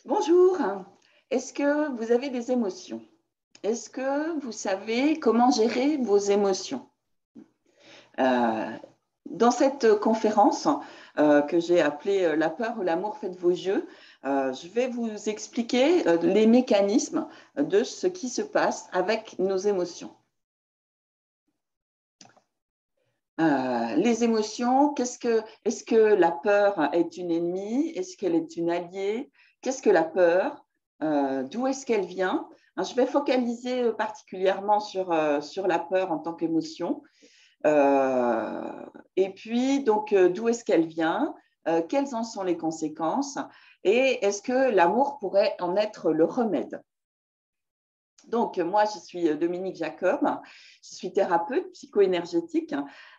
Bonjour, est-ce que vous avez des émotions? Est-ce que vous savez comment gérer vos émotions? Euh, Dans cette conférence que j'ai appelée La peur ou l'amour, faites vos jeux, je vais vous expliquer les mécanismes de ce qui se passe avec nos émotions. Les émotions, est-ce que la peur est une ennemie? Est-ce qu'elle est une alliée? Qu'est-ce que la peur? D'où est-ce qu'elle vient? Alors, je vais focaliser particulièrement sur la peur en tant qu'émotion. Euh, et puis, donc, d'où est-ce qu'elle vient? Quelles en sont les conséquences? Et est-ce que l'amour pourrait en être le remède? Donc, moi, je suis Dominique Jacob, je suis thérapeute psycho-énergétique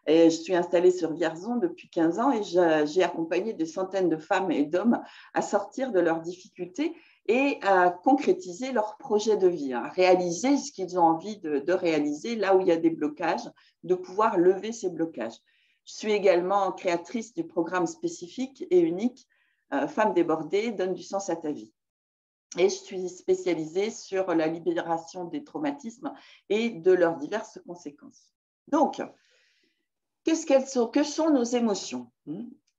et je suis installée sur Vierzon depuis 15 ans et j'ai accompagné des centaines de femmes et d'hommes à sortir de leurs difficultés et à concrétiser leurs projets de vie, à réaliser ce qu'ils ont envie de réaliser là où il y a des blocages, de pouvoir lever ces blocages. Je suis également créatrice du programme spécifique et unique Femmes débordées, donne du sens à ta vie. Et je suis spécialisée sur la libération des traumatismes et de leurs diverses conséquences. Donc, que sont nos émotions?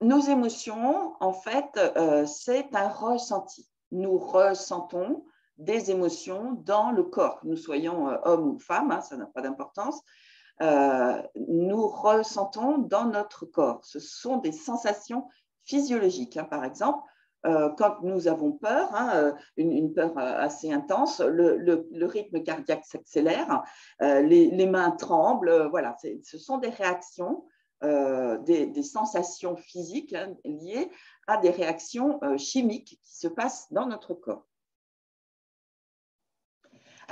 Nos émotions, en fait, c'est un ressenti. Nous ressentons des émotions dans le corps, que nous soyons hommes ou femmes, ça n'a pas d'importance. Nous ressentons dans notre corps. Ce sont des sensations physiologiques. Par exemple, quand nous avons peur, une peur assez intense, le rythme cardiaque s'accélère, les mains tremblent. Voilà, ce sont des réactions, des sensations physiques liées à des réactions chimiques qui se passent dans notre corps.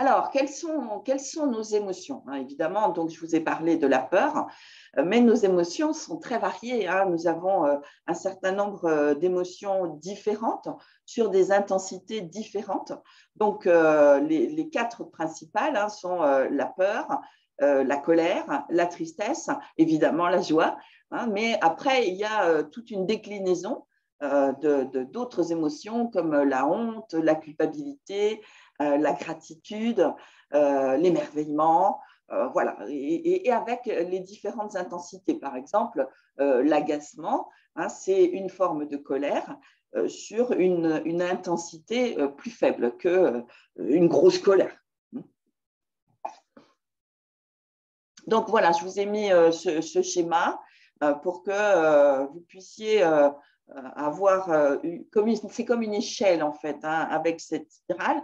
Alors, quelles sont nos émotions? Évidemment, donc, je vous ai parlé de la peur, mais nos émotions sont très variées. Nous avons un certain nombre d'émotions différentes sur des intensités différentes. Donc, les quatre principales sont la peur, la colère, la tristesse, évidemment la joie. Mais après, il y a toute une déclinaison d'autres émotions comme la honte, la culpabilité, la gratitude, l'émerveillement, voilà, et avec les différentes intensités. Par exemple, l'agacement, c'est une forme de colère sur une intensité plus faible qu'une grosse colère. Donc voilà, je vous ai mis ce schéma pour que vous puissiez avoir, c'est comme une échelle en fait, avec cette spirale.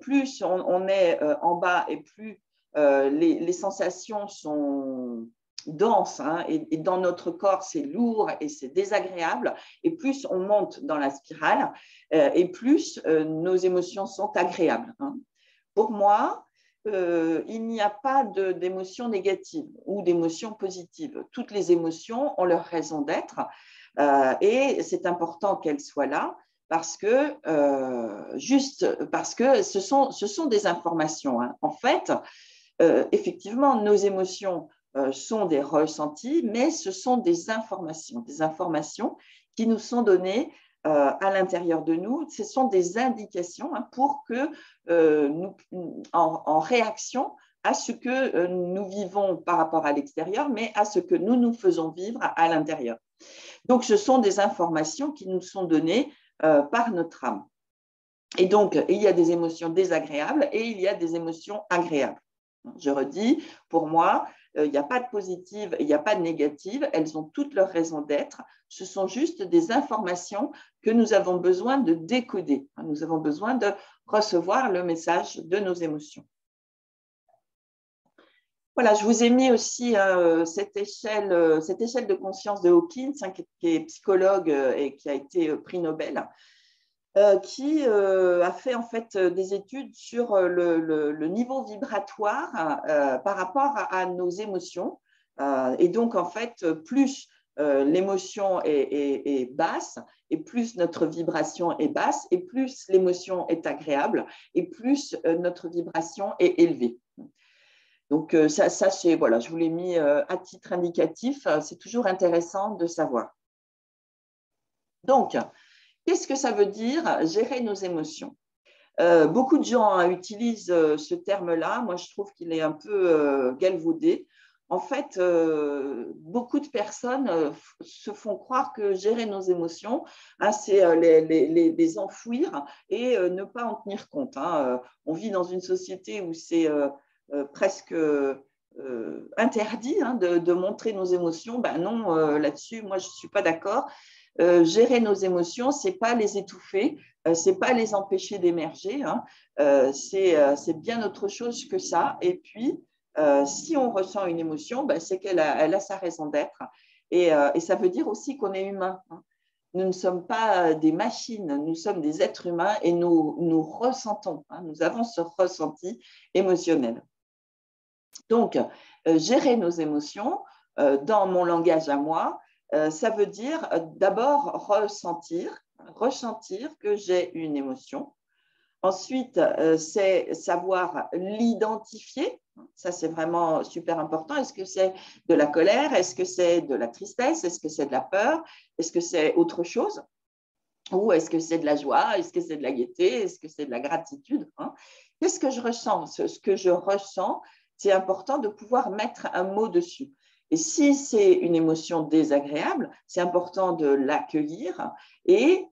Plus on est en bas et plus les sensations sont denses, et dans notre corps c'est lourd et c'est désagréable, et plus on monte dans la spirale et plus nos émotions sont agréables. Pour moi, il n'y a pas d'émotions négatives ou d'émotions positives. Toutes les émotions ont leur raison d'être et c'est important qu'elles soient là parce que, juste parce que ce sont des informations. En fait, effectivement, nos émotions sont des ressentis, mais ce sont des informations qui nous sont données à l'intérieur de nous. Ce sont des indications pour que en réaction à ce que nous vivons par rapport à l'extérieur, mais à ce que nous faisons vivre à l'intérieur. Donc, ce sont des informations qui nous sont données par notre âme. Et donc, il y a des émotions désagréables et il y a des émotions agréables. Je redis, pour moi, il n'y a pas de positive, il n'y a pas de négative, elles ont toutes leurs raisons d'être. Ce sont juste des informations que nous avons besoin de décoder. Nous avons besoin de recevoir le message de nos émotions. Voilà, je vous ai mis aussi cette échelle de conscience de Hawkins, qui est psychologue et qui a été prix Nobel. Qui a fait en fait des études sur le niveau vibratoire par rapport à nos émotions. Et donc, en fait, plus l'émotion est basse, et plus notre vibration est basse, et plus l'émotion est agréable, et plus notre vibration est élevée. Donc, ça voilà, je vous l'ai mis à titre indicatif. C'est toujours intéressant de savoir. Donc, Qu'est-ce que ça veut dire gérer nos émotions? Beaucoup de gens utilisent ce terme-là. Moi, je trouve qu'il est un peu galvaudé. En fait, beaucoup de personnes se font croire que gérer nos émotions, hein, c'est les enfouir et ne pas en tenir compte. Hein. On vit dans une société où c'est presque interdit, hein, de montrer nos émotions. Ben non, là-dessus, moi, je ne suis pas d'accord. Gérer nos émotions, c'est pas les étouffer, c'est pas les empêcher d'émerger, hein. C'est bien autre chose que ça. Et puis, si on ressent une émotion, ben, c'est qu'elle a sa raison d'être. Et ça veut dire aussi qu'on est humain, hein. Nous ne sommes pas des machines, nous sommes des êtres humains et nous ressentons, hein, nous avons ce ressenti émotionnel. Donc, gérer nos émotions, dans mon langage à moi, ça veut dire d'abord ressentir que j'ai une émotion. Ensuite, c'est savoir l'identifier. Ça, c'est vraiment super important. Est-ce que c'est de la colère? Est-ce que c'est de la tristesse? Est-ce que c'est de la peur? Est-ce que c'est autre chose? Ou est-ce que c'est de la joie? Est-ce que c'est de la gaieté? Est-ce que c'est de la gratitude, hein? Qu'est-ce que je ressens? Ce que je ressens, c'est important de pouvoir mettre un mot dessus. Et si c'est une émotion désagréable, c'est important de l'accueillir et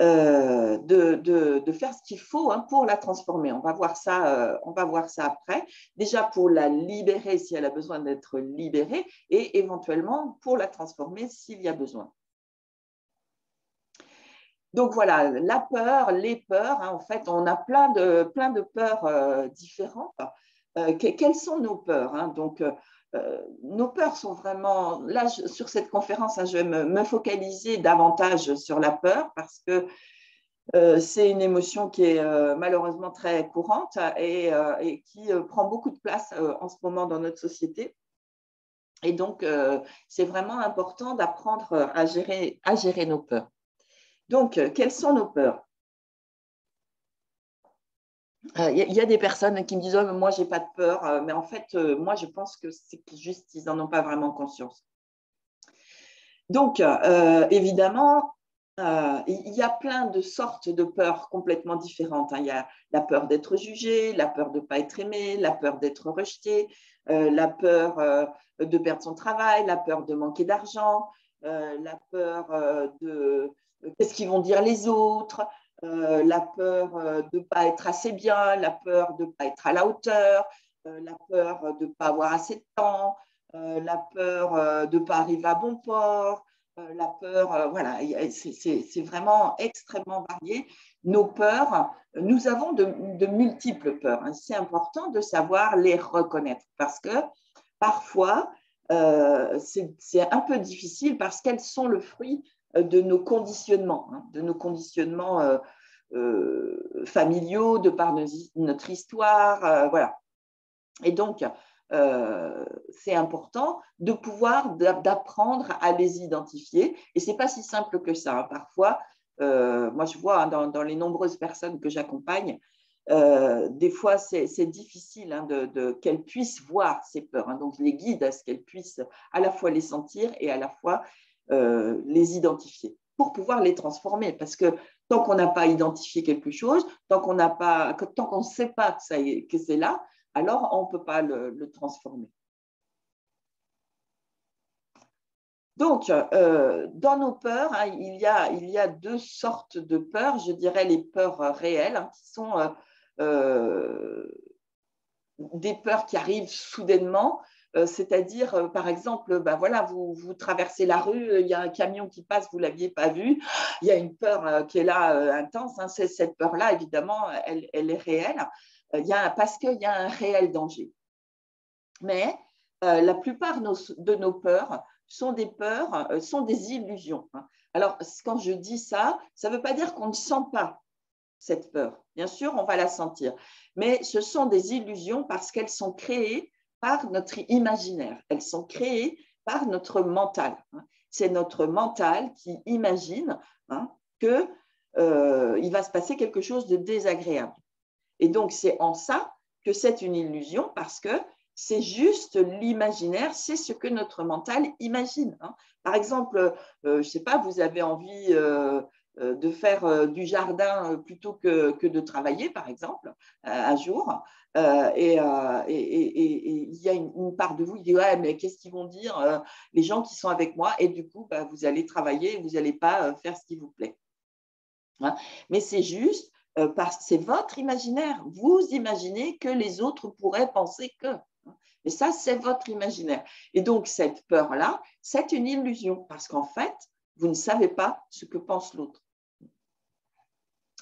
de faire ce qu'il faut, hein, pour la transformer. On va voir ça après. Déjà pour la libérer si elle a besoin d'être libérée et éventuellement pour la transformer s'il y a besoin. Donc voilà, la peur, les peurs, hein, en fait, on a plein de peurs différentes. Quelles sont nos peurs, hein? Donc, nos peurs sont vraiment, là, sur cette conférence, hein, je vais me focaliser davantage sur la peur parce que c'est une émotion qui est malheureusement très courante et qui prend beaucoup de place en ce moment dans notre société. Et donc, c'est vraiment important d'apprendre à gérer nos peurs. Donc, quelles sont nos peurs? Y a des personnes qui me disent, oh, moi, je n'ai pas de peur. Mais en fait, moi, je pense que c'est juste qu'ils n'en ont pas vraiment conscience. Donc, évidemment, il y a plein de sortes de peurs complètement différentes, hein. Il y a la peur d'être jugé, la peur de ne pas être aimé, la peur d'être rejeté, la peur de perdre son travail, la peur de manquer d'argent, la peur de qu'est-ce qu'ils vont dire les autres, la peur de ne pas être assez bien, la peur de ne pas être à la hauteur, la peur de ne pas avoir assez de temps, la peur de ne pas arriver à bon port, la peur, voilà, c'est vraiment extrêmement varié. Nos peurs, nous avons de multiples peurs, hein. C'est important de savoir les reconnaître parce que parfois, c'est un peu difficile parce qu'elles sont le fruit de nos conditionnements, hein, de nos conditionnements familiaux, de par notre histoire, voilà. Et donc, c'est important de pouvoir d'apprendre à les identifier. Et ce n'est pas si simple que ça, hein. Parfois, moi je vois, hein, dans les nombreuses personnes que j'accompagne, des fois c'est difficile, hein, qu'elles puissent voir ces peurs, hein. Donc je les guide à ce qu'elles puissent à la fois les sentir et à la fois les identifier pour pouvoir les transformer. Parce que tant qu'on n'a pas identifié quelque chose, tant qu'on ne sait pas que c'est là, alors on ne peut pas le transformer. Donc, dans nos peurs, hein, il y a deux sortes de peurs, je dirais les peurs réelles, hein, qui sont des peurs qui arrivent soudainement, c'est-à-dire, par exemple, ben voilà, vous traversez la rue, il y a un camion qui passe, vous ne l'aviez pas vu, il y a une peur qui est là, intense, hein. Cette peur-là, évidemment, elle est réelle, parce qu'il y a un réel danger. Mais la plupart de nos peurs sont des peurs, sont des illusions, hein. Alors, quand je dis ça, ça ne veut pas dire qu'on ne sent pas cette peur. Bien sûr, on va la sentir. Mais ce sont des illusions parce qu'elles sont créées par notre imaginaire. Elles sont créées par notre mental, hein. C'est notre mental qui imagine, hein, qu'il va se passer quelque chose de désagréable. Et donc, c'est en ça que c'est une illusion parce que c'est juste l'imaginaire, c'est ce que notre mental imagine, hein. Par exemple, je ne sais pas, vous avez envie de faire du jardin plutôt que de travailler, par exemple, un jour. Et il y a une part de vous qui dit, ouais, mais qu'est-ce qu'ils vont dire les gens qui sont avec moi? Et du coup, bah, vous allez travailler, vous n'allez pas faire ce qui vous plaît. Hein. Mais c'est juste, c'est votre imaginaire. Vous imaginez que les autres pourraient penser que. Et ça, c'est votre imaginaire. Et donc, cette peur-là, c'est une illusion parce qu'en fait, vous ne savez pas ce que pense l'autre.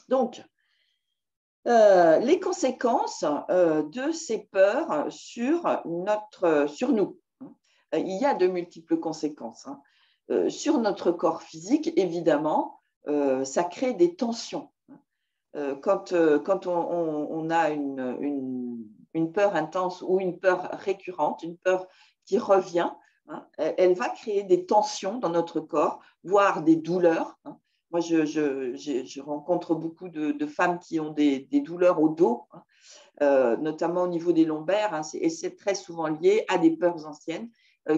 Donc, les conséquences de ces peurs sur nous. Il y a de multiples conséquences. Sur notre corps physique, évidemment, ça crée des tensions. Quand on a une peur intense ou une peur récurrente, une peur qui revient, elle va créer des tensions dans notre corps, voire des douleurs. Moi, je rencontre beaucoup de femmes qui ont des douleurs au dos, notamment au niveau des lombaires, et c'est très souvent lié à des peurs anciennes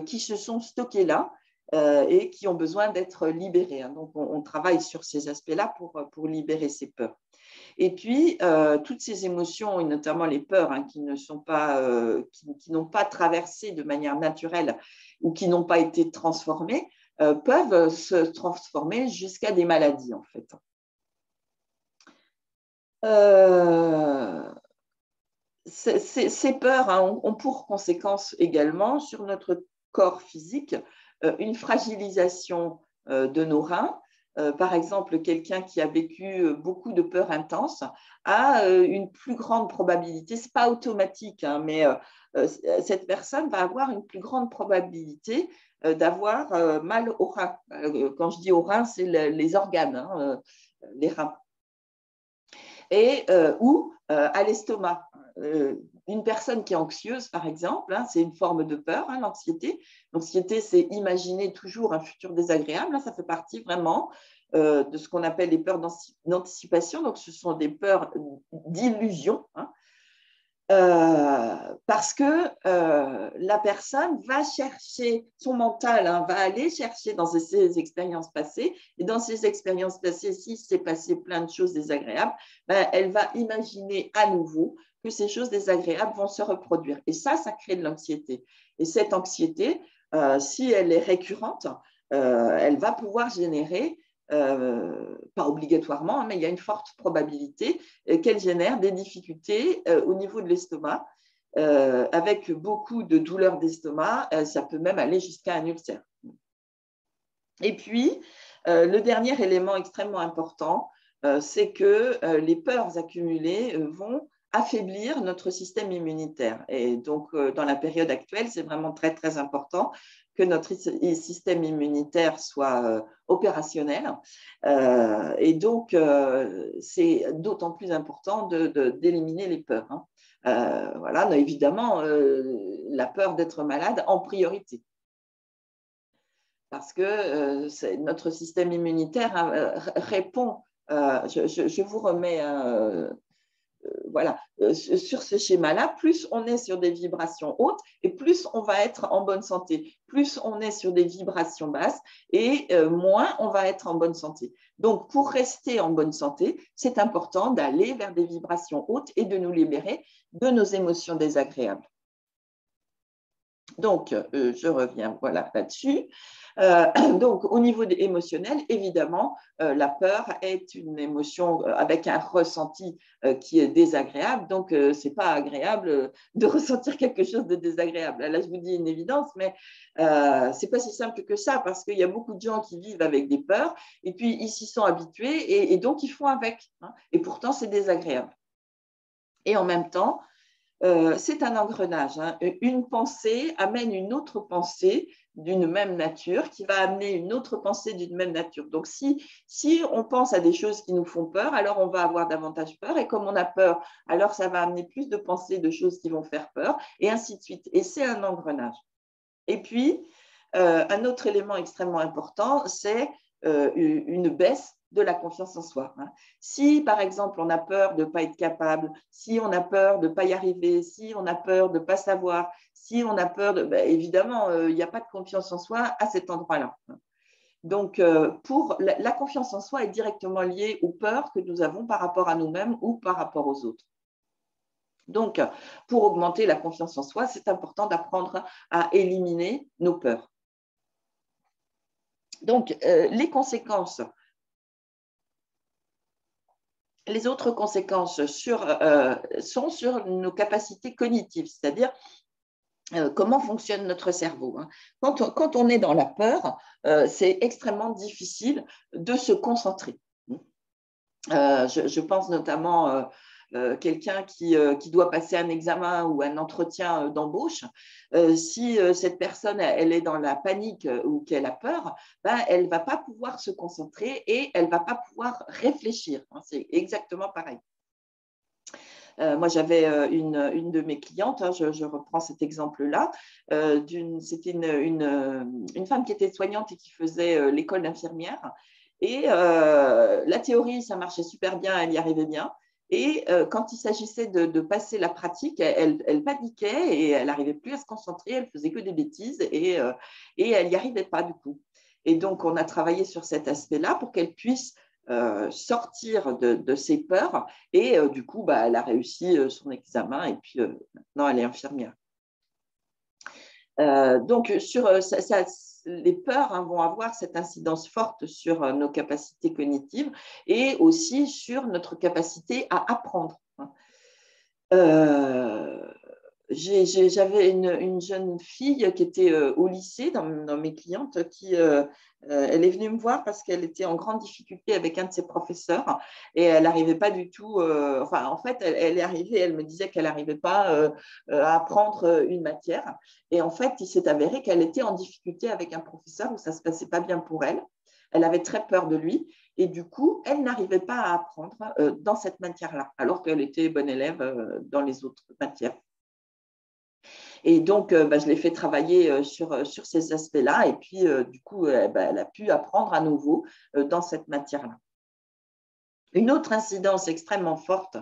qui se sont stockées là et qui ont besoin d'être libérées. Donc, on travaille sur ces aspects-là pour libérer ces peurs. Et puis, toutes ces émotions, et notamment les peurs qui n'ont pas traversé de manière naturelle ou qui n'ont pas été transformées, peuvent se transformer jusqu'à des maladies, en fait. Ces peurs ont pour conséquence également sur notre corps physique une fragilisation de nos reins. Par exemple, quelqu'un qui a vécu beaucoup de peurs intenses a une plus grande probabilité, ce n'est pas automatique, mais cette personne va avoir une plus grande probabilité d'avoir mal aux reins. Quand je dis aux reins, c'est les organes, les reins. Ou à l'estomac. Une personne qui est anxieuse, par exemple, c'est une forme de peur, l'anxiété. L'anxiété, c'est imaginer toujours un futur désagréable. Ça fait partie vraiment de ce qu'on appelle les peurs d'anticipation. Donc, ce sont des peurs d'illusion. Parce que la personne va chercher, son mental va aller chercher dans ses expériences passées, et dans ces expériences passées, s'il s'est passé plein de choses désagréables, elle va imaginer à nouveau que ces choses désagréables vont se reproduire. Et ça crée de l'anxiété. Et cette anxiété, si elle est récurrente, elle va pouvoir générer pas obligatoirement, mais il y a une forte probabilité qu'elle génère des difficultés au niveau de l'estomac, avec beaucoup de douleurs d'estomac. Ça peut même aller jusqu'à un ulcère. Et puis, le dernier élément extrêmement important, c'est que les peurs accumulées vont affaiblir notre système immunitaire. Et donc, dans la période actuelle, c'est vraiment très, très important que notre système immunitaire soit opérationnel. Et donc, c'est d'autant plus important d'éliminer les peurs. Voilà, évidemment, la peur d'être malade en priorité. Parce que notre système immunitaire répond. Je vous remets voilà, sur ce schéma-là, plus on est sur des vibrations hautes et plus on va être en bonne santé. Plus on est sur des vibrations basses et moins on va être en bonne santé. Donc, pour rester en bonne santé, c'est important d'aller vers des vibrations hautes et de nous libérer de nos émotions désagréables. Donc, je reviens voilà, là-dessus. Donc, au niveau émotionnel, évidemment, la peur est une émotion avec un ressenti qui est désagréable. Donc, ce n'est pas agréable de ressentir quelque chose de désagréable. Là, je vous dis une évidence, mais ce n'est pas si simple que ça parce qu'il y a beaucoup de gens qui vivent avec des peurs et puis ils s'y sont habitués et donc ils font avec. Et pourtant, c'est désagréable. Et en même temps, c'est un engrenage. Une pensée amène une autre pensée d'une même nature qui va amener une autre pensée d'une même nature. Donc, si on pense à des choses qui nous font peur, alors on va avoir davantage peur. Et comme on a peur, alors ça va amener plus de pensées de choses qui vont faire peur, et ainsi de suite. Et c'est un engrenage. Et puis, un autre élément extrêmement important, c'est une baisse de la confiance en soi. Si, par exemple, on a peur de ne pas être capable, si on a peur de ne pas y arriver, si on a peur de ne pas savoir, si on a peur de… évidemment, il n'y a pas de confiance en soi à cet endroit-là. Donc, pour la confiance en soi est directement liée aux peurs que nous avons par rapport à nous-mêmes ou par rapport aux autres. Donc, pour augmenter la confiance en soi, c'est important d'apprendre à éliminer nos peurs. Donc, les autres conséquences sont sur nos capacités cognitives, c'est-à-dire comment fonctionne notre cerveau. Quand on est dans la peur, c'est extrêmement difficile de se concentrer. Je pense notamment quelqu'un qui doit passer un examen ou un entretien d'embauche. Si cette personne elle est dans la panique ou qu'elle a peur, ben, elle ne va pas pouvoir se concentrer et elle ne va pas pouvoir réfléchir. C'est exactement pareil. Moi, j'avais une de mes clientes, je reprends cet exemple-là, c'était une femme qui était soignante et qui faisait l'école d'infirmière. Et la théorie, ça marchait super bien, elle y arrivait bien. Et quand il s'agissait de passer la pratique, elle paniquait et elle n'arrivait plus à se concentrer, elle faisait que des bêtises et elle n'y arrivait pas du coup. Et donc, on a travaillé sur cet aspect-là pour qu'elle puisse sortir de ses peurs et du coup, bah, elle a réussi son examen et puis maintenant, elle est infirmière. Donc, les peurs vont avoir cette incidence forte sur nos capacités cognitives et aussi sur notre capacité à apprendre. J'avais une jeune fille qui était au lycée, dans mes clientes, elle est venue me voir parce qu'elle était en grande difficulté avec un de ses professeurs et elle n'arrivait pas du tout, enfin en fait elle est arrivée, elle me disait qu'elle n'arrivait pas à apprendre une matière et en fait il s'est avéré qu'elle était en difficulté avec un professeur où ça ne se passait pas bien pour elle. Elle avait très peur de lui et du coup, elle n'arrivait pas à apprendre dans cette matière-là, alors qu'elle était bonne élève dans les autres matières. Et donc, je l'ai fait travailler sur ces aspects-là. Et puis, du coup, elle a pu apprendre à nouveau dans cette matière-là. Une autre incidence extrêmement forte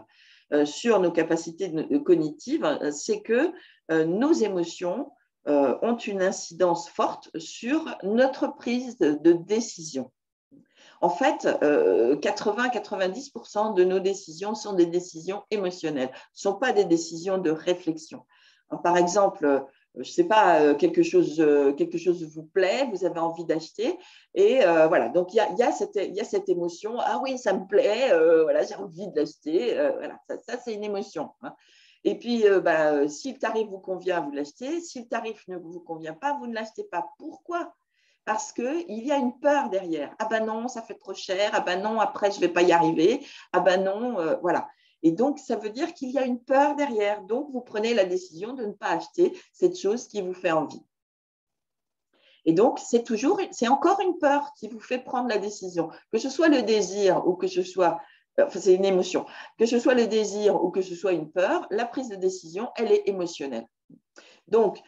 sur nos capacités cognitives, c'est que nos émotions ont une incidence forte sur notre prise de décision. En fait, 80-90% de nos décisions sont des décisions émotionnelles, ne sont pas des décisions de réflexion. Alors, par exemple, je ne sais pas, quelque chose vous plaît, vous avez envie d'acheter, et voilà, donc il y a cette émotion, ah oui, ça me plaît, voilà, j'ai envie de l'acheter, voilà, ça c'est une émotion. Et puis, si le tarif vous convient, vous l'achetez, si le tarif ne vous convient pas, vous ne l'achetez pas. Pourquoi ? Parce qu'il y a une peur derrière. Ah ben non, ça fait trop cher. Ah ben non, après, je ne vais pas y arriver. Ah ben non, voilà. Et donc, ça veut dire qu'il y a une peur derrière. Donc, vous prenez la décision de ne pas acheter cette chose qui vous fait envie. Et donc, c'est encore une peur qui vous fait prendre la décision. Que ce soit le désir ou que ce soit, enfin, c'est une émotion. Que ce soit le désir ou que ce soit une peur, la prise de décision, elle est émotionnelle. Donc,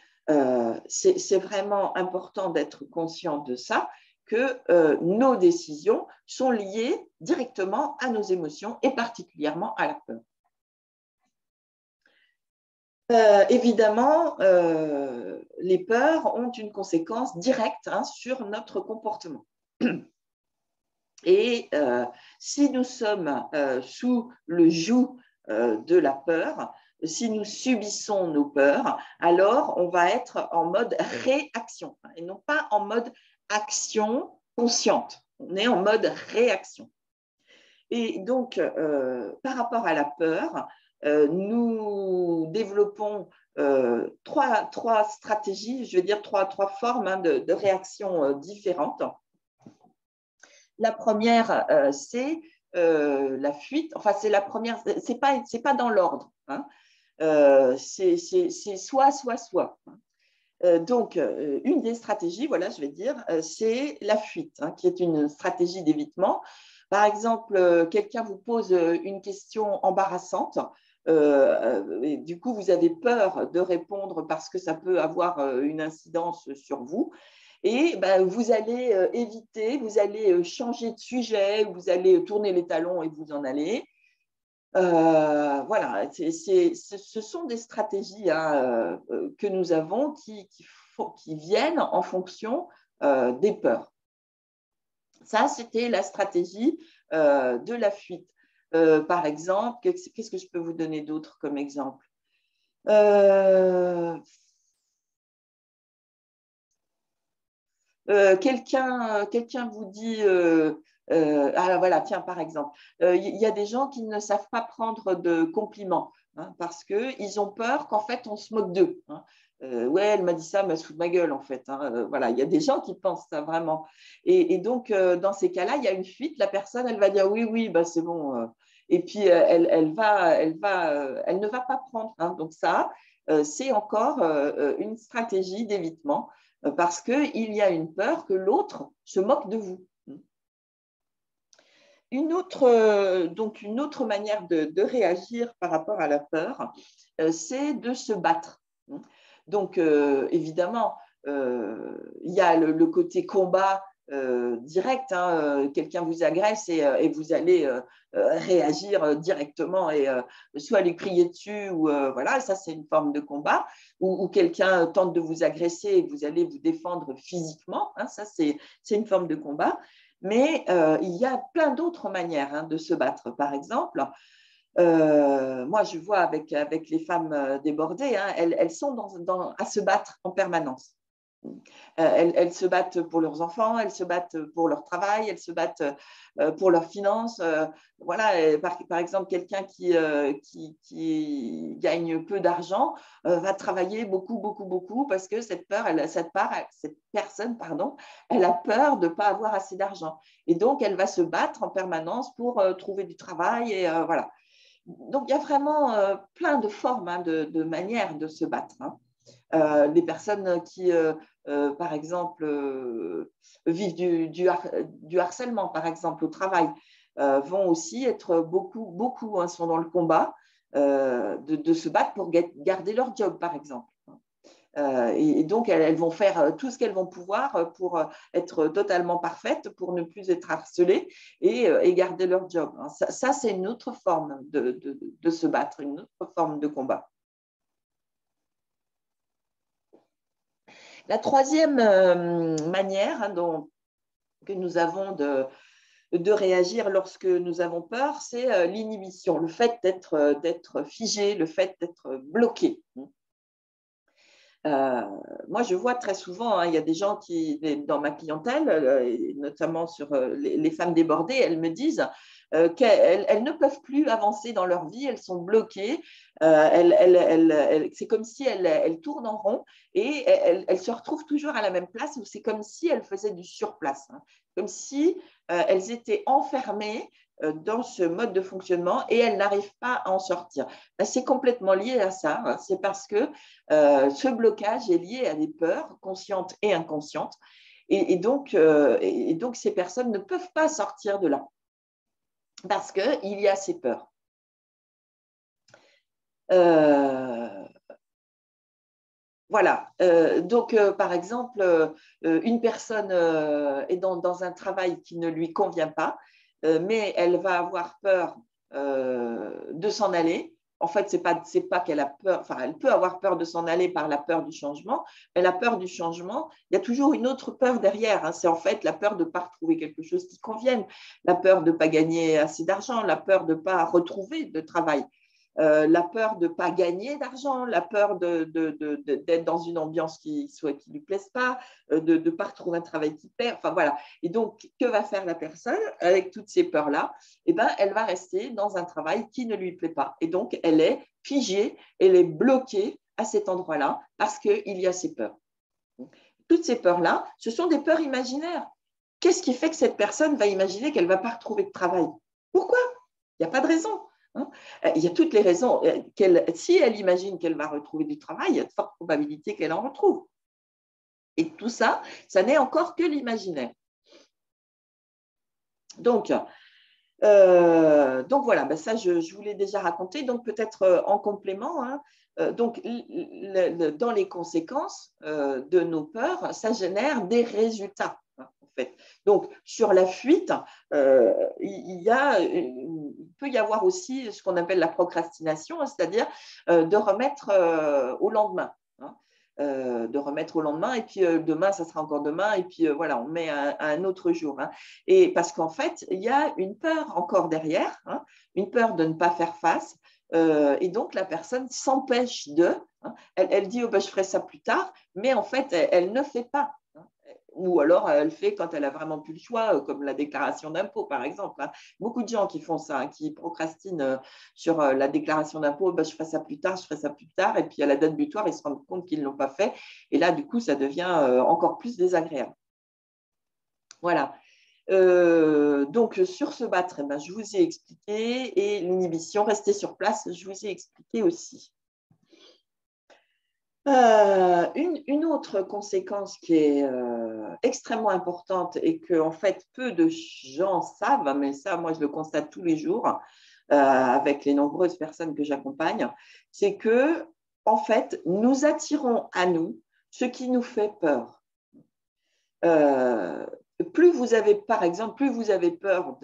c'est vraiment important d'être conscient de ça, que nos décisions sont liées directement à nos émotions et particulièrement à la peur. Évidemment, les peurs ont une conséquence directe sur notre comportement. Et si nous sommes sous le joug de la peur, si nous subissons nos peurs, alors on va être en mode réaction et non pas en mode action consciente. On est en mode réaction. Et donc, par rapport à la peur, nous développons trois stratégies, je veux dire trois formes de réaction différentes. La première, c'est la fuite. Enfin, c'est la première, c'est pas dans l'ordre. C'est soit. Donc, une des stratégies, voilà, je vais dire, c'est la fuite, qui est une stratégie d'évitement. Par exemple, quelqu'un vous pose une question embarrassante. Et du coup, vous avez peur de répondre parce que ça peut avoir une incidence sur vous. Et vous allez éviter, vous allez changer de sujet, vous allez tourner les talons et vous en allez. Voilà, ce sont des stratégies que nous avons qui viennent en fonction des peurs. Ça, c'était la stratégie de la fuite. Par exemple, qu'est-ce que je peux vous donner d'autre comme exemple? Quelqu'un vous dit, ah voilà, tiens, par exemple, il y a des gens qui ne savent pas prendre de compliments, hein, parce qu'ils ont peur qu'en fait, on se moque d'eux, hein. Ouais, elle m'a dit ça, mais elle se fout de ma gueule, en fait, hein. Voilà, il y a des gens qui pensent ça vraiment. Et donc, dans ces cas-là, il y a une fuite. La personne, elle va dire oui, oui, bah, c'est bon. Et puis, elle ne va pas prendre, hein. Donc, ça, c'est encore une stratégie d'évitement parce qu'il y a une peur que l'autre se moque de vous. Donc une autre manière de réagir par rapport à la peur, c'est de se battre. Donc, évidemment, il y a le côté combat direct, hein, quelqu'un vous agresse et vous allez réagir directement et soit lui crier dessus, ou voilà, ça c'est une forme de combat, ou quelqu'un tente de vous agresser et vous allez vous défendre physiquement, hein, ça c'est une forme de combat. Mais il y a plein d'autres manières, hein, de se battre. Par exemple, moi, je vois avec les femmes débordées, hein, elles sont à se battre en permanence. Elles se battent pour leurs enfants, elles se battent pour leur travail, elles se battent pour leurs finances. Voilà, par exemple, quelqu'un qui gagne peu d'argent va travailler beaucoup, beaucoup, beaucoup parce que cette personne, pardon, elle a peur de ne pas avoir assez d'argent. Et donc, elle va se battre en permanence pour trouver du travail. Et voilà. Donc, il y a vraiment plein de formes, hein, de manières de se battre, hein. Des personnes qui, par exemple, vivent du harcèlement, par exemple, au travail, vont aussi être beaucoup, hein, sont dans le combat de se battre pour garder leur job, par exemple. Et donc, elles vont faire tout ce qu'elles vont pouvoir pour être totalement parfaites, pour ne plus être harcelées et garder leur job. Ça c'est une autre forme de se battre, une autre forme de combat. La troisième manière, hein, que nous avons de réagir lorsque nous avons peur, c'est l'inhibition, le fait d'être figé, le fait d'être bloqué. Moi, je vois très souvent, hein, il y a des gens dans ma clientèle, notamment sur les femmes débordées, elles me disent qu'elles ne peuvent plus avancer dans leur vie, elles sont bloquées, c'est comme si elles tournent en rond et elles se retrouvent toujours à la même place, où c'est comme si elles faisaient du surplace, hein, comme si elles étaient enfermées dans ce mode de fonctionnement et elles n'arrivent pas à en sortir. C'est complètement lié à ça, hein. C'est parce que ce blocage est lié à des peurs conscientes et inconscientes. Et donc, ces personnes ne peuvent pas sortir de là parce qu'il y a ces peurs. Voilà. Donc, par exemple, une personne est dans un travail qui ne lui convient pas, mais elle va avoir peur de s'en aller. En fait, c'est pas qu'elle a peur, enfin, elle peut avoir peur de s'en aller par la peur du changement, mais la peur du changement, il y a toujours une autre peur derrière, hein. C'est en fait la peur de ne pas retrouver quelque chose qui convienne, la peur de ne pas gagner assez d'argent, la peur de ne pas retrouver de travail. La peur de ne pas gagner d'argent, la peur d'être dans une ambiance qui ne lui plaise pas, de ne pas retrouver un travail qui plaît. Enfin, voilà. Et donc, que va faire la personne avec toutes ces peurs-là? Eh ben, elle va rester dans un travail qui ne lui plaît pas. Et donc, elle est figée, elle est bloquée à cet endroit-là parce qu'il y a ces peurs. Toutes ces peurs-là, ce sont des peurs imaginaires. Qu'est-ce qui fait que cette personne va imaginer qu'elle ne va pas retrouver de travail? Pourquoi? Il n'y a pas de raison. Il y a toutes les raisons. Si elle imagine qu'elle va retrouver du travail, il y a de fortes probabilités qu'elle en retrouve. Et tout ça, ça n'est encore que l'imaginaire. Donc voilà, ben ça, je vous l'ai déjà raconté. Donc peut-être en complément, hein, donc dans les conséquences de nos peurs, ça génère des résultats, hein, en fait. Donc sur la fuite, il peut y avoir aussi ce qu'on appelle la procrastination, c'est-à-dire de remettre au lendemain, hein. de remettre au lendemain, et puis demain, ça sera encore demain, et puis voilà, on met à un autre jour. Hein. Et parce qu'en fait, il y a une peur encore derrière, hein, une peur de ne pas faire face, et donc la personne s'empêche de, hein, elle dit oh, ben, je ferai ça plus tard, mais en fait, elle ne fait pas. Hein. Ou alors elle fait quand elle a vraiment plus le choix, comme la déclaration d'impôt par exemple. Hein. Beaucoup de gens qui font ça, hein, qui procrastinent sur la déclaration d'impôt, ben, je ferai ça plus tard, je ferai ça plus tard, et puis à la date butoir, ils se rendent compte qu'ils ne l'ont pas fait, et là du coup, ça devient encore plus désagréable. Voilà. Donc, sur se battre, eh ben, je vous ai expliqué, et l'inhibition, rester sur place, je vous ai expliqué aussi. Une autre conséquence qui est extrêmement importante et que en fait peu de gens savent, mais ça moi je le constate tous les jours avec les nombreuses personnes que j'accompagne, c'est que en fait nous attirons à nous ce qui nous fait peur. Plus vous avez, par exemple, plus vous avez peur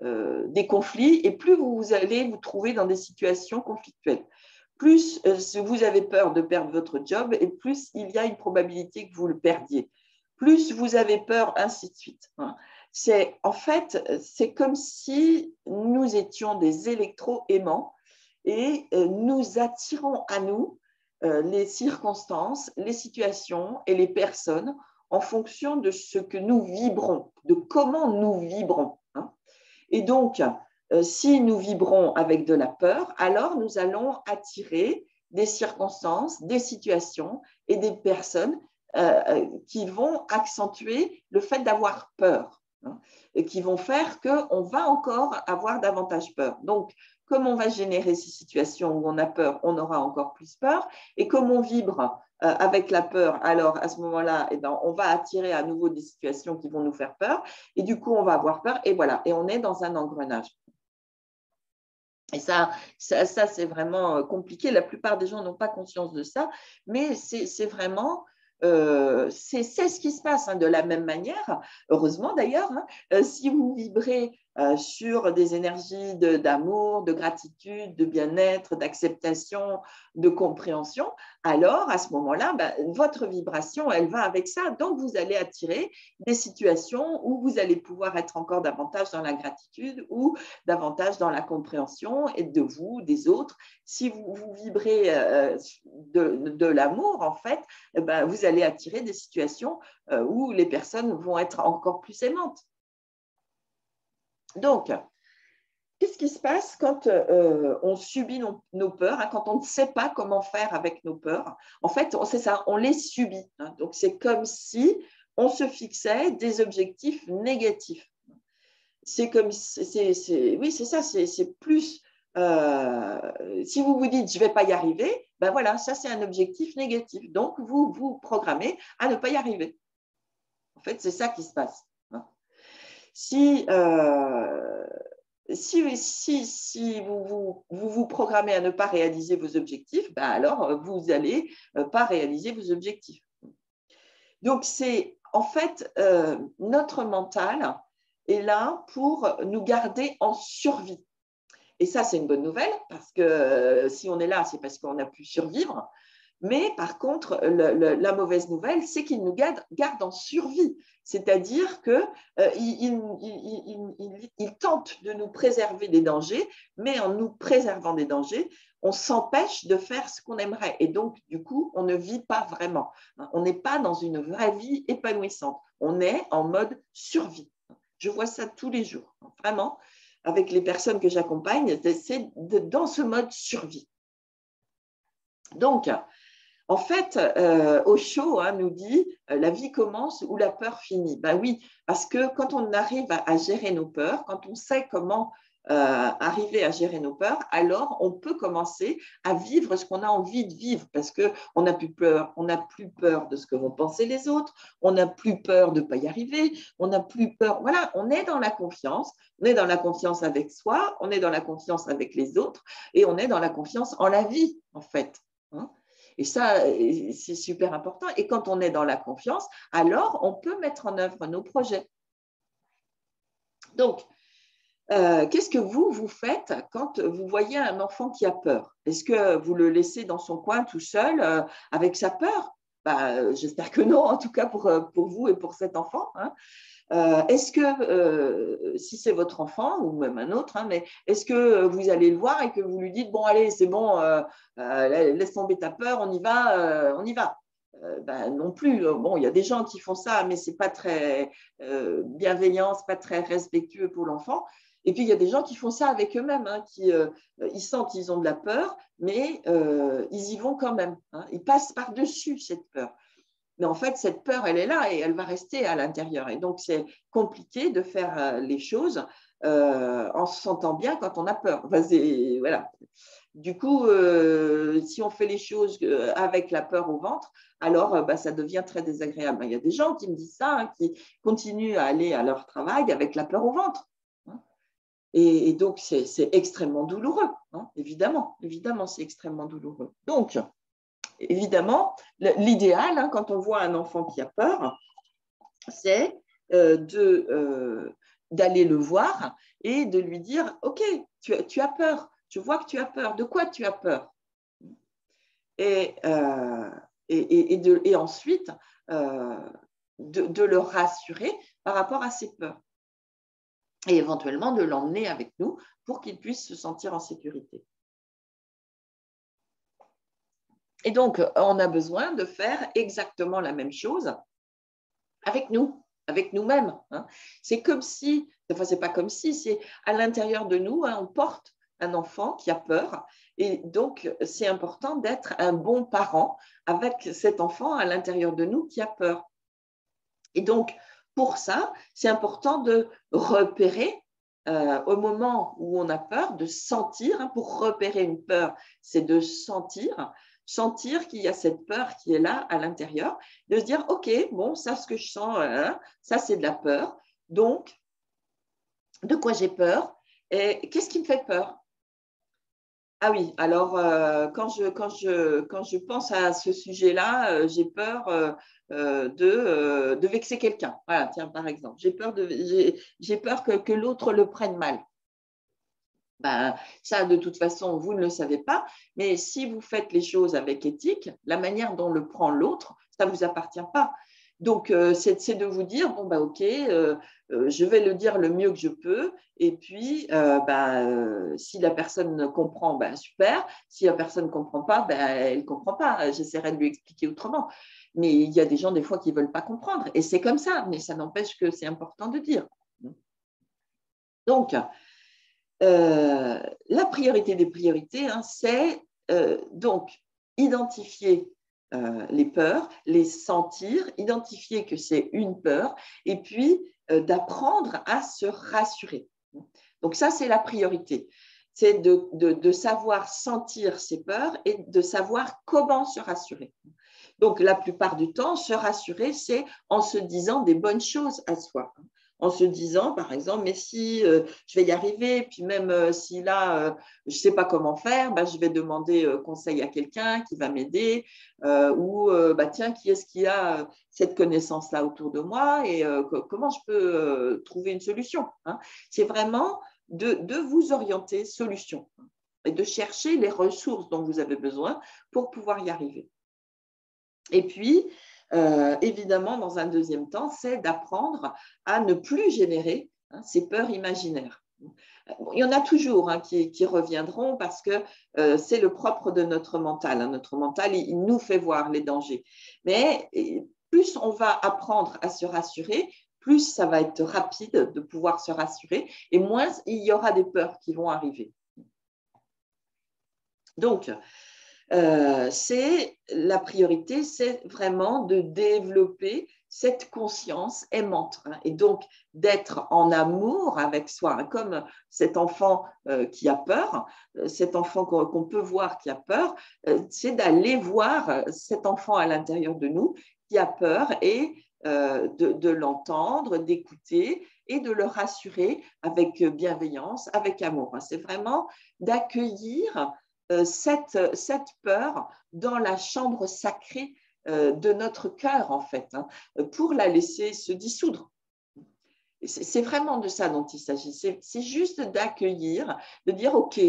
des conflits et plus vous allez vous trouver dans des situations conflictuelles. Plus vous avez peur de perdre votre job et plus il y a une probabilité que vous le perdiez. Plus vous avez peur, ainsi de suite. En fait, c'est comme si nous étions des électro-aimants et nous attirons à nous les circonstances, les situations et les personnes en fonction de ce que nous vibrons, de comment nous vibrons. Hein. Et donc, si nous vibrons avec de la peur, alors nous allons attirer des circonstances, des situations et des personnes qui vont accentuer le fait d'avoir peur, hein, et qui vont faire qu'on va encore avoir davantage peur. Donc, comme on va générer ces situations où on a peur, on aura encore plus peur. Et comme on vibre avec la peur, alors à ce moment-là, eh ben, on va attirer à nouveau des situations qui vont nous faire peur. Et du coup, on va avoir peur. Et voilà, et on est dans un engrenage. Et ça c'est vraiment compliqué. La plupart des gens n'ont pas conscience de ça, mais c'est vraiment... c'est ce qui se passe, hein, de la même manière, heureusement d'ailleurs, hein, si vous vibrez sur des énergies d'amour, de gratitude, de bien-être, d'acceptation, de compréhension, alors à ce moment-là, ben, votre vibration, elle va avec ça. Donc, vous allez attirer des situations où vous allez pouvoir être encore davantage dans la gratitude ou davantage dans la compréhension et de vous, des autres. Si vous vibrez de l'amour, en fait, ben, vous allez attirer des situations où les personnes vont être encore plus aimantes. Donc, qu'est-ce qui se passe quand on subit nos peurs, hein, quand on ne sait pas comment faire avec nos peurs? En fait, c'est ça, on les subit. Hein. Donc, c'est comme si on se fixait des objectifs négatifs. C'est comme, oui, c'est ça, c'est plus. Si vous vous dites je ne vais pas y arriver, ben voilà, ça c'est un objectif négatif. Donc, vous vous programmez à ne pas y arriver. En fait, c'est ça qui se passe. Hein. Si vous programmez à ne pas réaliser vos objectifs, ben alors vous n'allez pas réaliser vos objectifs. Donc, c'est en fait notre mental est là pour nous garder en survie. Et ça, c'est une bonne nouvelle parce que si on est là, c'est parce qu'on a pu survivre. Mais par contre, la mauvaise nouvelle, c'est qu'il nous garde en survie. C'est-à-dire qu'il tente de nous préserver des dangers, mais en nous préservant des dangers, on s'empêche de faire ce qu'on aimerait. Et donc, du coup, on ne vit pas vraiment. On n'est pas dans une vraie vie épanouissante. On est en mode survie. Je vois ça tous les jours, vraiment, avec les personnes que j'accompagne, c'est dans ce mode survie. Donc, en fait, Osho nous dit la vie commence où la peur finit. Ben oui, parce que quand on arrive à gérer nos peurs, quand on sait comment arriver à gérer nos peurs, alors on peut commencer à vivre ce qu'on a envie de vivre parce qu'on n'a plus peur, on n'a plus peur de ce que vont penser les autres, on n'a plus peur de ne pas y arriver, on n'a plus peur. Voilà, on est dans la confiance, on est dans la confiance avec soi, on est dans la confiance avec les autres et on est dans la confiance en la vie, en fait. Hein. Et ça, c'est super important. Et quand on est dans la confiance, alors on peut mettre en œuvre nos projets. Donc, Qu'est-ce que vous faites quand vous voyez un enfant qui a peur? Est-ce que vous le laissez dans son coin tout seul avec sa peur? J'espère que non, en tout cas pour vous et pour cet enfant. Hein. Est-ce que, si c'est votre enfant ou même un autre, hein, mais est-ce que vous allez le voir et que vous lui dites, bon, allez, c'est bon, laisse tomber ta peur, on y va, on y va. Non plus. Bon, il y a des gens qui font ça, mais c'est pas très bienveillant, c'est pas très respectueux pour l'enfant. Et puis, il y a des gens qui font ça avec eux-mêmes, hein, ils sentent qu'ils ont de la peur, mais ils y vont quand même. Hein. Ils passent par-dessus cette peur. Mais en fait, cette peur, elle est là et elle va rester à l'intérieur. Et donc, c'est compliqué de faire les choses en se sentant bien quand on a peur. Enfin, voilà. Du coup, si on fait les choses avec la peur au ventre, alors ça devient très désagréable. Il y a des gens qui me disent ça, hein, qui continuent à aller à leur travail avec la peur au ventre. Hein. Et donc, c'est extrêmement douloureux, hein, évidemment. Évidemment, c'est extrêmement douloureux. Donc, évidemment, l'idéal, hein, quand on voit un enfant qui a peur, c'est d'aller le voir et de lui dire, OK, tu as peur, je vois que tu as peur, de quoi tu as peur? Et, et ensuite, de le rassurer par rapport à ses peurs et éventuellement de l'emmener avec nous pour qu'il puisse se sentir en sécurité. Et donc, on a besoin de faire exactement la même chose avec nous, avec nous-mêmes. Hein. C'est comme si, enfin, c'est pas comme si, c'est à l'intérieur de nous, hein, on porte un enfant qui a peur. Et donc, c'est important d'être un bon parent avec cet enfant à l'intérieur de nous qui a peur. Et donc, pour ça, c'est important de repérer au moment où on a peur, de sentir. Hein, pour repérer une peur, c'est de sentir qu'il y a cette peur qui est là à l'intérieur, de se dire, OK, bon, ça, ce que je sens, hein, ça, c'est de la peur. Donc, de quoi j'ai peur et qu'est-ce qui me fait peur? Ah oui, alors quand je pense à ce sujet-là, j'ai peur de vexer quelqu'un. Voilà, tiens, par exemple, j'ai peur que l'autre le prenne mal. Ça, de toute façon, vous ne le savez pas, mais si vous faites les choses avec éthique, la manière dont le prend l'autre, ça ne vous appartient pas. Donc, c'est de vous dire, bon, OK, je vais le dire le mieux que je peux, et puis, si la personne comprend, super, si la personne ne comprend pas, elle ne comprend pas, j'essaierai de lui expliquer autrement. Mais il y a des gens, des fois, qui ne veulent pas comprendre, et c'est comme ça, mais ça n'empêche que c'est important de dire. Donc, la priorité des priorités, hein, c'est donc identifier les peurs, les sentir, identifier que c'est une peur, et puis d'apprendre à se rassurer. Donc ça, c'est la priorité. C'est de savoir sentir ses peurs et de savoir comment se rassurer. Donc la plupart du temps, se rassurer, c'est en se disant des bonnes choses à soi. En se disant, par exemple, mais si je vais y arriver, puis même si là, je ne sais pas comment faire, je vais demander conseil à quelqu'un qui va m'aider, ou tiens, qui est-ce qui a cette connaissance-là autour de moi et comment je peux trouver une solution. Hein. C'est vraiment de vous orienter solution et de chercher les ressources dont vous avez besoin pour pouvoir y arriver. Et puis, évidemment, dans un deuxième temps, c'est d'apprendre à ne plus générer ces peurs imaginaires. Bon, il y en a toujours qui reviendront parce que c'est le propre de notre mental. Hein. Notre mental, il nous fait voir les dangers. Mais plus on va apprendre à se rassurer, plus ça va être rapide de pouvoir se rassurer et moins il y aura des peurs qui vont arriver. Donc, la priorité, c'est vraiment de développer cette conscience aimante hein, et donc d'être en amour avec soi, hein, comme cet enfant qui a peur, cet enfant qu'on peut voir qui a peur, c'est d'aller voir cet enfant à l'intérieur de nous qui a peur et de l'entendre, d'écouter et de le rassurer avec bienveillance, avec amour. Hein. C'est vraiment d'accueillir cette peur dans la chambre sacrée de notre cœur, en fait, hein, pour la laisser se dissoudre. C'est vraiment de ça dont il s'agit. C'est juste d'accueillir, de dire, OK,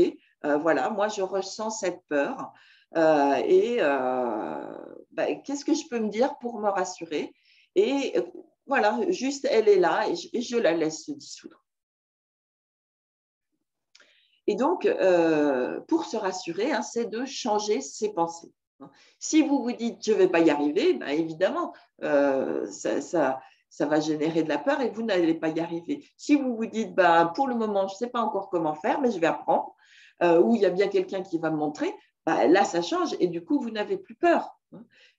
voilà, moi, je ressens cette peur. Qu'est-ce que je peux me dire pour me rassurer? Et voilà, juste, elle est là et je la laisse se dissoudre. Et donc, pour se rassurer, hein, c'est de changer ses pensées. Si vous vous dites je ne vais pas y arriver, ben évidemment, ça va générer de la peur et vous n'allez pas y arriver. Si vous vous dites ben, pour le moment, je ne sais pas encore comment faire, mais je vais apprendre, ou il y a bien quelqu'un qui va me montrer, ben, là, ça change et du coup, vous n'avez plus peur.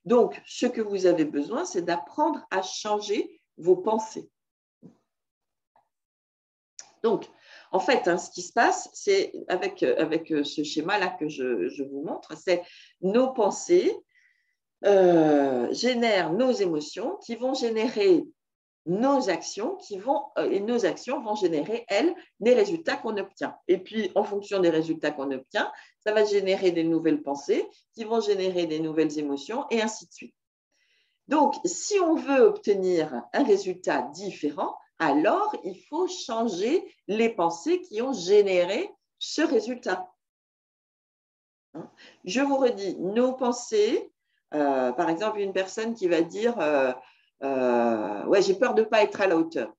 Donc, ce que vous avez besoin, c'est d'apprendre à changer vos pensées. Donc, en fait, hein, ce qui se passe, c'est avec ce schéma-là que je vous montre, c'est nos pensées génèrent nos émotions qui vont générer nos actions et nos actions vont générer, elles, des résultats qu'on obtient. Et puis, en fonction des résultats qu'on obtient, ça va générer des nouvelles pensées qui vont générer des nouvelles émotions et ainsi de suite. Donc, si on veut obtenir un résultat différent, alors il faut changer les pensées qui ont généré ce résultat. Je vous redis, nos pensées, par exemple, une personne qui va dire ouais, j'ai peur de ne pas être à la hauteur.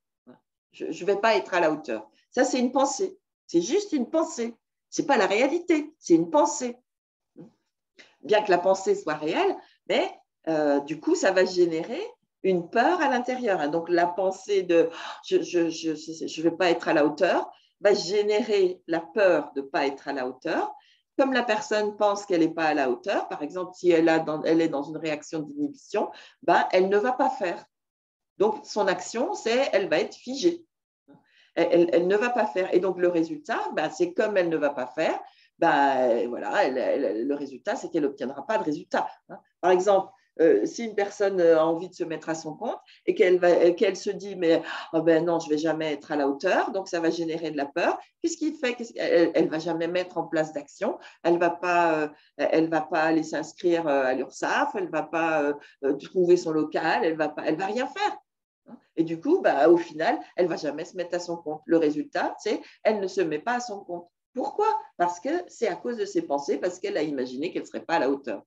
Je ne vais pas être à la hauteur. Ça, c'est une pensée. C'est juste une pensée. Ce n'est pas la réalité, c'est une pensée. Bien que la pensée soit réelle, mais du coup, ça va générer une peur à l'intérieur. Donc, la pensée de je ne vais pas être à la hauteur va générer la peur de ne pas être à la hauteur. Comme la personne pense qu'elle n'est pas à la hauteur, par exemple, si elle est dans une réaction d'inhibition, ben, elle ne va pas faire. Donc, son action, elle va être figée. Elle ne va pas faire. Et donc, le résultat, ben, c'est comme elle ne va pas faire, ben, voilà, le résultat, c'est qu'elle n'obtiendra pas de résultat. Par exemple, si une personne a envie de se mettre à son compte et qu'elle se dit mais oh ben non, je ne vais jamais être à la hauteur, donc ça va générer de la peur. Qu'est-ce qu'il fait? Elle ne va jamais mettre en place d'action. Elle ne va pas aller s'inscrire à l'URSSAF, elle ne va pas trouver son local, elle va rien faire. Et du coup, bah, au final, elle ne va jamais se mettre à son compte. Le résultat, c'est qu'elle ne se met pas à son compte. Pourquoi? Parce que c'est à cause de ses pensées, parce qu'elle a imaginé qu'elle ne serait pas à la hauteur.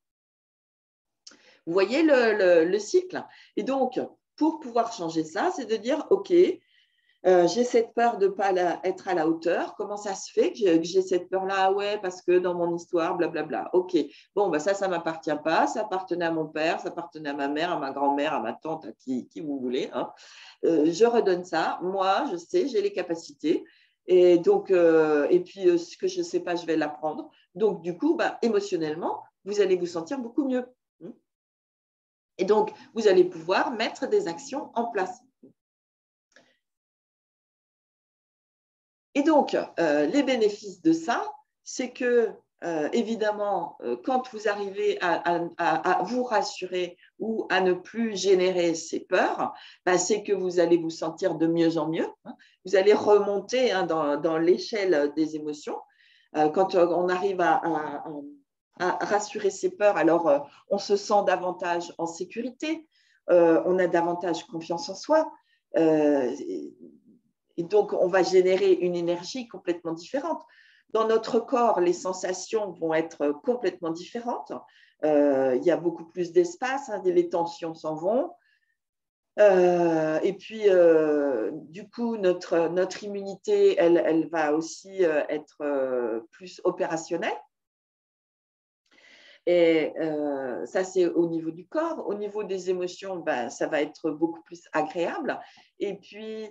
Vous voyez le cycle? Et donc, pour pouvoir changer ça, c'est de dire, OK, j'ai cette peur de ne pas être à la hauteur. Comment ça se fait que j'ai cette peur-là? Ah ouais, parce que dans mon histoire, blablabla. OK, bon, bah ça ne m'appartient pas. Ça appartenait à mon père, ça appartenait à ma mère, à ma grand-mère, à ma tante, à qui vous voulez. Hein. Je redonne ça. Moi, je sais, j'ai les capacités. Et donc, ce que je ne sais pas, je vais l'apprendre. Donc, du coup, bah, émotionnellement, vous allez vous sentir beaucoup mieux. Et donc, vous allez pouvoir mettre des actions en place. Et donc, les bénéfices de ça, c'est que, évidemment, quand vous arrivez à vous rassurer ou à ne plus générer ces peurs, ben, c'est que vous allez vous sentir de mieux en mieux. Hein. Vous allez remonter hein, dans l'échelle des émotions. Quand on arrive à rassurer ses peurs, alors on se sent davantage en sécurité, on a davantage confiance en soi. Et donc, on va générer une énergie complètement différente. Dans notre corps, les sensations vont être complètement différentes. Il y a beaucoup plus d'espace, hein, les tensions s'en vont. Et puis, du coup, notre immunité, elle va aussi être plus opérationnelle. Et ça, c'est au niveau du corps. Au niveau des émotions, ben, ça va être beaucoup plus agréable. Et puis,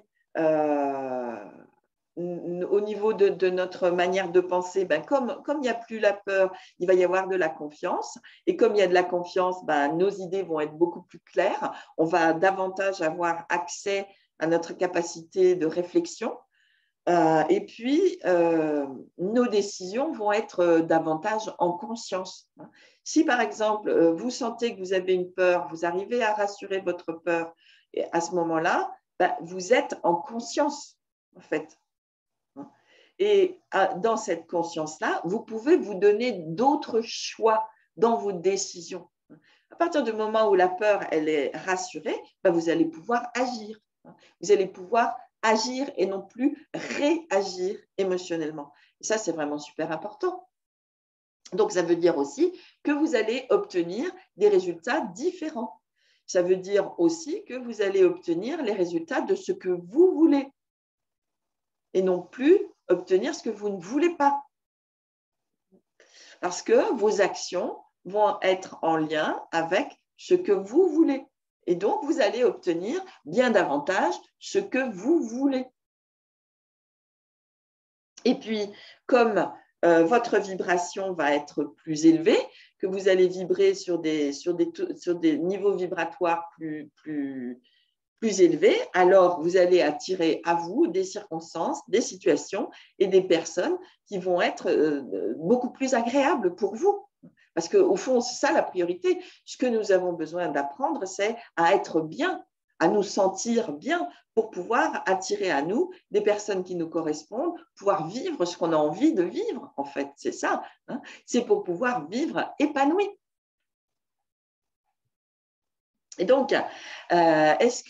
au niveau de notre manière de penser, ben, comme il n'y a plus la peur, il va y avoir de la confiance. Et comme il y a de la confiance, ben, nos idées vont être beaucoup plus claires. On va davantage avoir accès à notre capacité de réflexion. Et puis, nos décisions vont être davantage en conscience. Si, par exemple, vous sentez que vous avez une peur, vous arrivez à rassurer votre peur, et à ce moment-là, ben, vous êtes en conscience, en fait. Et dans cette conscience-là, vous pouvez vous donner d'autres choix dans vos décisions. À partir du moment où la peur elle est rassurée, ben, vous allez pouvoir agir. Vous allez pouvoir agir et non plus réagir émotionnellement. Et ça, c'est vraiment super important. Donc, ça veut dire aussi que vous allez obtenir des résultats différents. Ça veut dire aussi que vous allez obtenir les résultats de ce que vous voulez et non plus obtenir ce que vous ne voulez pas. Parce que vos actions vont être en lien avec ce que vous voulez. Et donc, vous allez obtenir bien davantage ce que vous voulez. Et puis, comme votre vibration va être plus élevée, que vous allez vibrer sur des niveaux vibratoires plus élevés, alors vous allez attirer à vous des circonstances, des situations et des personnes qui vont être beaucoup plus agréables pour vous. Parce qu'au fond, c'est ça la priorité. Ce que nous avons besoin d'apprendre, c'est à être bien, à nous sentir bien pour pouvoir attirer à nous des personnes qui nous correspondent, pouvoir vivre ce qu'on a envie de vivre, en fait. C'est ça. Hein. C'est pour pouvoir vivre épanoui. Et donc, est-ce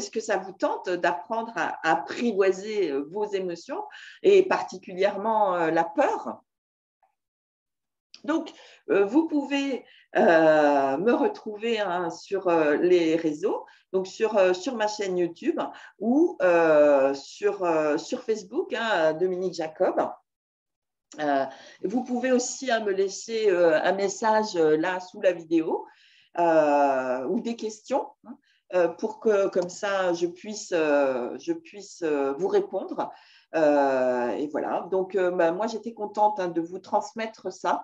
que ça vous tente d'apprendre à apprivoiser vos émotions et particulièrement la peur? Donc, vous pouvez me retrouver sur les réseaux, donc sur ma chaîne YouTube ou sur Facebook, Dominique Jacob. Vous pouvez aussi me laisser un message là sous la vidéo ou des questions pour que comme ça je puisse vous répondre. Et voilà, donc moi j'étais contente de vous transmettre ça.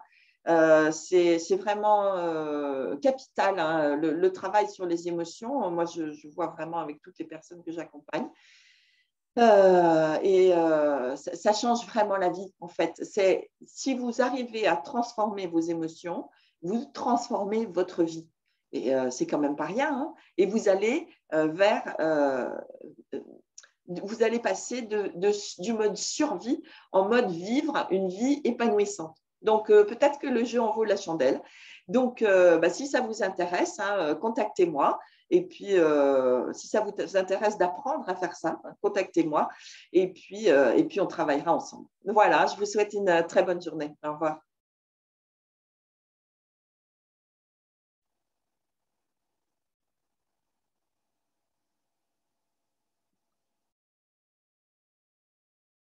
C'est vraiment capital, le travail sur les émotions. Moi, je vois vraiment avec toutes les personnes que j'accompagne. Ça change vraiment la vie, en fait. Si vous arrivez à transformer vos émotions, vous transformez votre vie. Et c'est quand même pas rien. Hein. Et vous allez vous allez passer du mode survie en mode vivre une vie épanouissante. Donc, peut-être que le jeu en vaut la chandelle. Donc, si ça vous intéresse, contactez-moi. Et puis, si ça vous intéresse d'apprendre à faire ça, contactez-moi. Et puis, on travaillera ensemble. Voilà, je vous souhaite une très bonne journée. Au revoir.